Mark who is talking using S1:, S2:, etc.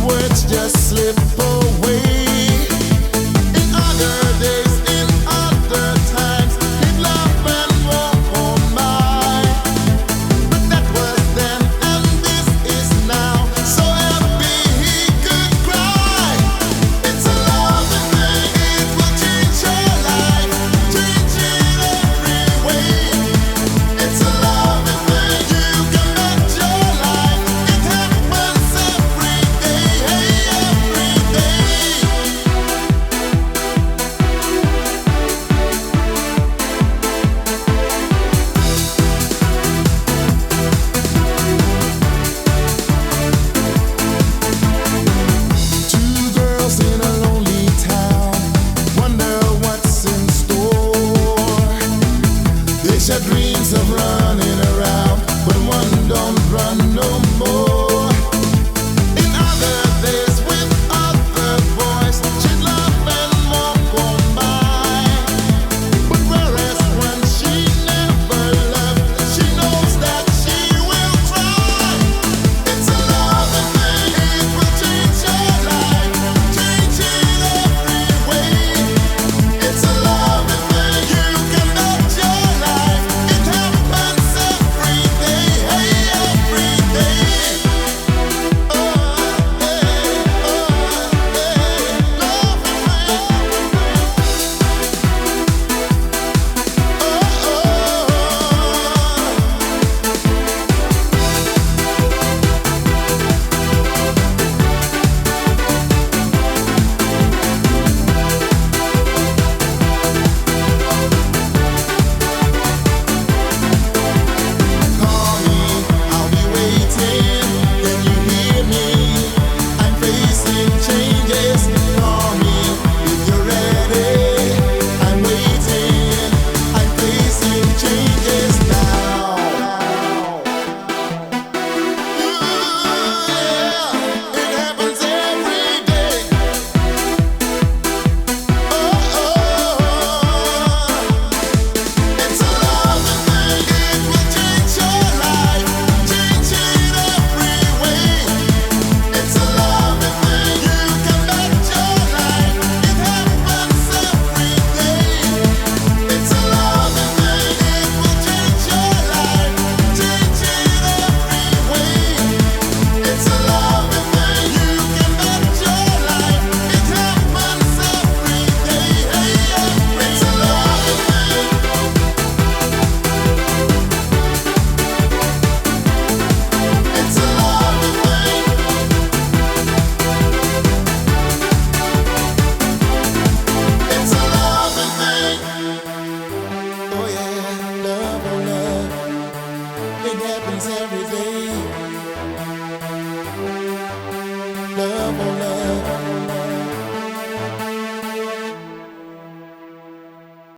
S1: words just slip away. In other days, in other times, he'd laugh and walk on by. But that was then, and this is now. So happy he could cry. It's a loving thing, it will change your life, change it every way. It's a loving thing, you can bet your life. It happens every day, every day. Two girls in a lonely town wonder what's in store. They share dreams of running around, but one don't run no more. In other days, with other boys, she'd laugh and walk on by. But whereas when she never left, she knows that she will try. It's a loving thing, it will change your life, change it every way. It's a loving thing, you can bet your life. It happens every day, every day. Oh, hey, loving call me, I'll be waiting. Can you hear me? I'm facing changes. Call me if you're ready. I'm waiting. I'm facing changes now. It happens every day. It's a loving thing, it will change your life, change it every way. It's a loving thing, you can bet your life. It happens every day. It's a loving thing, it will change your life, change it every way. It's a loving thing, you can bet your life. It happens every day. It's a loving thing. It's a loving thing. It's a loving thing. Oh yeah, love, oh love. It happens every day.